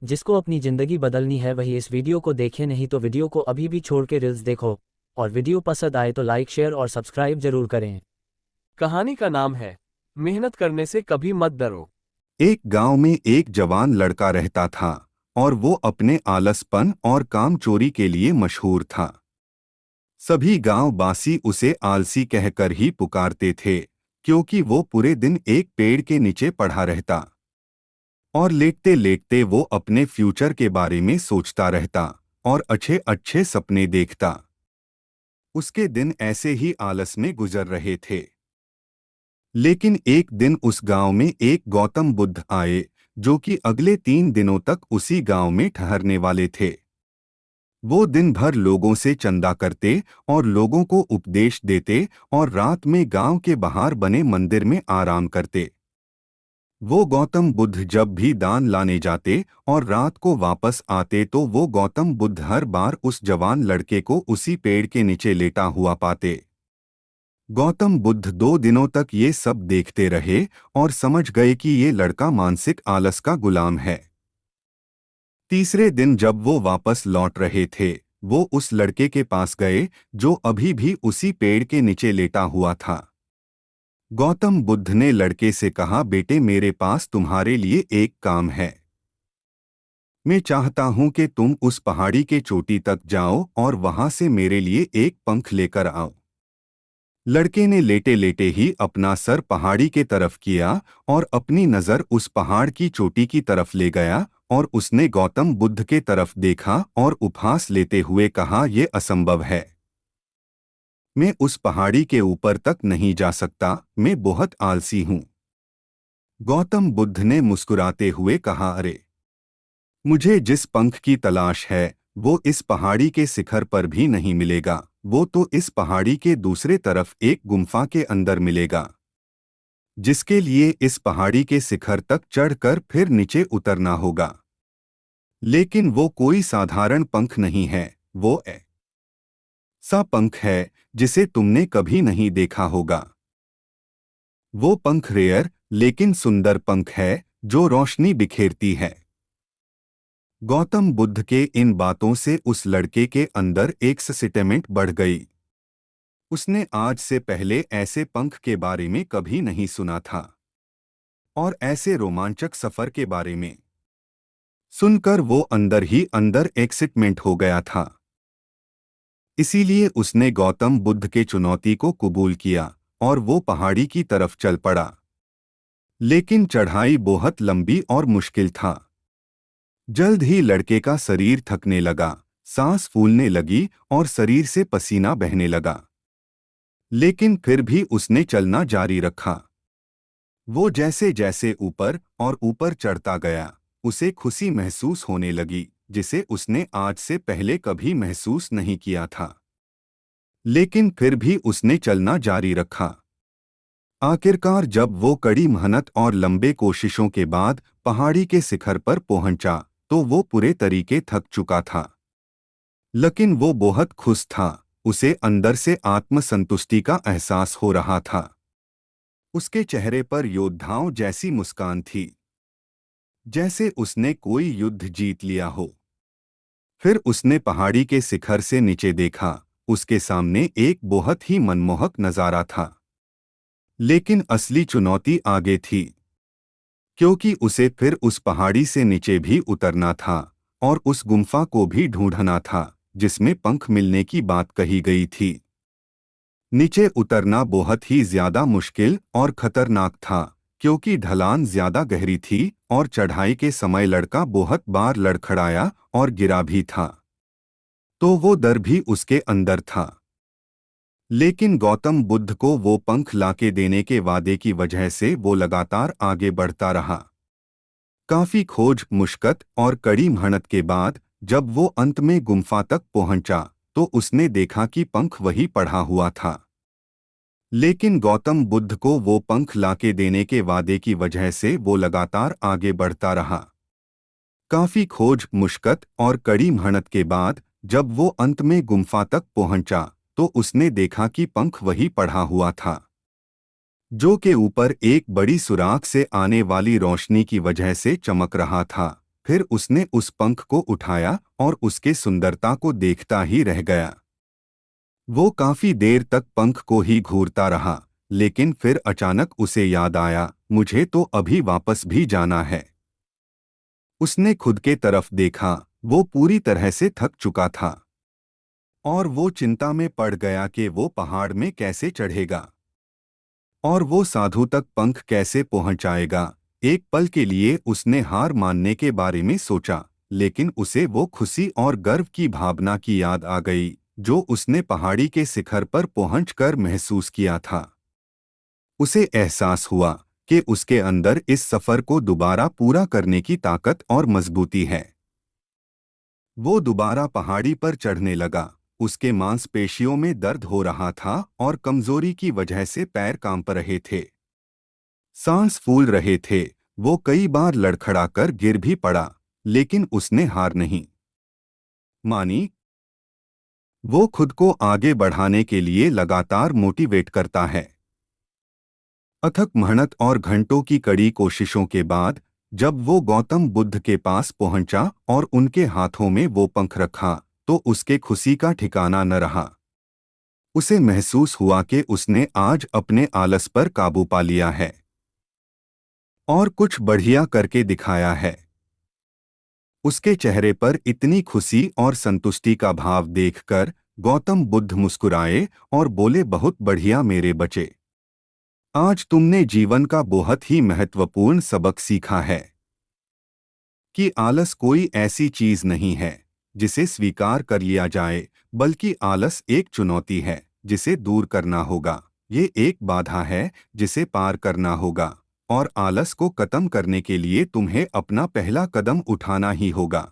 जिसको अपनी ज़िंदगी बदलनी है वही इस वीडियो को देखे, नहीं तो वीडियो को अभी भी छोड़ के रील्स देखो। और वीडियो पसंद आए तो लाइक शेयर और सब्सक्राइब जरूर करें। कहानी का नाम है मेहनत करने से कभी मत डरो। एक गांव में एक जवान लड़का रहता था और वो अपने आलसपन और कामचोरी के लिए मशहूर था। सभी गांववासी उसे आलसी कहकर ही पुकारते थे, क्योंकि वो पूरे दिन एक पेड़ के नीचे पड़ा रहता और लेटते लेटते वो अपने फ्यूचर के बारे में सोचता रहता और अच्छे अच्छे सपने देखता। उसके दिन ऐसे ही आलस में गुजर रहे थे। लेकिन एक दिन उस गांव में एक गौतम बुद्ध आए, जो कि अगले 3 दिनों तक उसी गांव में ठहरने वाले थे। वो दिन भर लोगों से चंदा करते और लोगों को उपदेश देते और रात में गांव के बाहर बने मंदिर में आराम करते। वो गौतम बुद्ध जब भी दान लाने जाते और रात को वापस आते तो वो गौतम बुद्ध हर बार उस जवान लड़के को उसी पेड़ के नीचे लेटा हुआ पाते। गौतम बुद्ध 2 दिनों तक ये सब देखते रहे और समझ गए कि ये लड़का मानसिक आलस का गुलाम है। तीसरे दिन जब वो वापस लौट रहे थे, वो उस लड़के के पास गए जो अभी भी उसी पेड़ के नीचे लेटा हुआ था। गौतम बुद्ध ने लड़के से कहा, बेटे मेरे पास तुम्हारे लिए एक काम है। मैं चाहता हूं कि तुम उस पहाड़ी के चोटी तक जाओ और वहां से मेरे लिए एक पंख लेकर आओ। लड़के ने लेटे लेटे ही अपना सर पहाड़ी के तरफ किया और अपनी नज़र उस पहाड़ की चोटी की तरफ ले गया और उसने गौतम बुद्ध के तरफ देखा और उपहास लेते हुए कहा, यह असंभव है। मैं उस पहाड़ी के ऊपर तक नहीं जा सकता, मैं बहुत आलसी हूं। गौतम बुद्ध ने मुस्कुराते हुए कहा, अरे, मुझे जिस पंख की तलाश है वो इस पहाड़ी के शिखर पर भी नहीं मिलेगा, वो तो इस पहाड़ी के दूसरे तरफ एक गुम्फा के अंदर मिलेगा, जिसके लिए इस पहाड़ी के शिखर तक चढ़कर फिर नीचे उतरना होगा। लेकिन वो कोई साधारण पंख नहीं है, वो ऐसा पंख है जिसे तुमने कभी नहीं देखा होगा। वो पंख रेयर लेकिन सुंदर पंख है जो रोशनी बिखेरती है। गौतम बुद्ध के इन बातों से उस लड़के के अंदर एक एक्साइटमेंट बढ़ गई। उसने आज से पहले ऐसे पंख के बारे में कभी नहीं सुना था और ऐसे रोमांचक सफर के बारे में सुनकर वो अंदर ही अंदर एक्साइटमेंट हो गया था। इसीलिए उसने गौतम बुद्ध के चुनौती को कबूल किया और वो पहाड़ी की तरफ चल पड़ा। लेकिन चढ़ाई बहुत लंबी और मुश्किल था। जल्द ही लड़के का शरीर थकने लगा, सांस फूलने लगी और शरीर से पसीना बहने लगा। लेकिन फिर भी उसने चलना जारी रखा। वो जैसे जैसे ऊपर और ऊपर चढ़ता गया, उसे खुशी महसूस होने लगी जिसे उसने आज से पहले कभी महसूस नहीं किया था। लेकिन फिर भी उसने चलना जारी रखा। आखिरकार जब वो कड़ी मेहनत और लंबे कोशिशों के बाद पहाड़ी के शिखर पर पहुंचा तो वो पूरे तरीके थक चुका था। लेकिन वो बहुत खुश था, उसे अंदर से आत्मसंतुष्टि का एहसास हो रहा था। उसके चेहरे पर योद्धाओं जैसी मुस्कान थी, जैसे उसने कोई युद्ध जीत लिया हो। फिर उसने पहाड़ी के शिखर से नीचे देखा, उसके सामने एक बहुत ही मनमोहक नजारा था। लेकिन असली चुनौती आगे थी, क्योंकि उसे फिर उस पहाड़ी से नीचे भी उतरना था और उस गुम्फा को भी ढूंढना था जिसमें पंख मिलने की बात कही गई थी। नीचे उतरना बहुत ही ज्यादा मुश्किल और खतरनाक था, क्योंकि ढलान ज्यादा गहरी थी और चढ़ाई के समय लड़का बहुत बार लड़खड़ाया और गिरा भी था। तो वो डर भी उसके अंदर था। लेकिन गौतम बुद्ध को वो पंख लाके देने के वादे की वजह से वो लगातार आगे बढ़ता रहा। काफी खोज, मुश्किल और कड़ी मेहनत के बाद जब वो अंत में गुम्फा तक पहुंचा तो उसने देखा कि पंख वही पड़ा हुआ था। लेकिन गौतम बुद्ध को वो पंख लाके देने के वादे की वजह से वो लगातार आगे बढ़ता रहा। काफी खोज, मुश्किल और कड़ी मेहनत के बाद जब वो अंत में गुम्फा तक पहुंचा तो उसने देखा कि पंख वही पड़ा हुआ था, जो के ऊपर एक बड़ी सुराख से आने वाली रोशनी की वजह से चमक रहा था फिर उसने उस पंख को उठाया और उसके सुंदरता को देखता ही रह गया। वो काफी देर तक पंख को ही घूरता रहा, लेकिन फिर अचानक उसे याद आया, मुझे तो अभी वापस भी जाना है। उसने खुद के तरफ देखा, वो पूरी तरह से थक चुका था और वो चिंता में पड़ गया कि वो पहाड़ में कैसे चढ़ेगा और वो साधु तक पंख कैसे पहुंचाएगा। एक पल के लिए उसने हार मानने के बारे में सोचा, लेकिन उसे वो खुशी और गर्व की भावना की याद आ गई जो उसने पहाड़ी के शिखर पर पहुंचकर महसूस किया था। उसे एहसास हुआ कि उसके अंदर इस सफर को दोबारा पूरा करने की ताकत और मजबूती है। वो दोबारा पहाड़ी पर चढ़ने लगा। उसके मांसपेशियों में दर्द हो रहा था और कमजोरी की वजह से पैर कांप रहे थे, सांस फूल रहे थे। वो कई बार लड़खड़ाकर गिर भी पड़ा, लेकिन उसने हार नहीं मानी। वो खुद को आगे बढ़ाने के लिए लगातार मोटिवेट करता है। अथक मेहनत और घंटों की कड़ी कोशिशों के बाद जब वो गौतम बुद्ध के पास पहुंचा और उनके हाथों में वो पंख रखा, तो उसके खुशी का ठिकाना न रहा। उसे महसूस हुआ कि उसने आज अपने आलस पर काबू पा लिया है और कुछ बढ़िया करके दिखाया है। उसके चेहरे पर इतनी खुशी और संतुष्टि का भाव देखकर गौतम बुद्ध मुस्कुराए और बोले, बहुत बढ़िया मेरे बच्चे, आज तुमने जीवन का बहुत ही महत्वपूर्ण सबक सीखा है कि आलस कोई ऐसी चीज नहीं है जिसे स्वीकार कर लिया जाए, बल्कि आलस एक चुनौती है जिसे दूर करना होगा। ये एक बाधा है जिसे पार करना होगा और आलस को खत्म करने के लिए तुम्हें अपना पहला कदम उठाना ही होगा।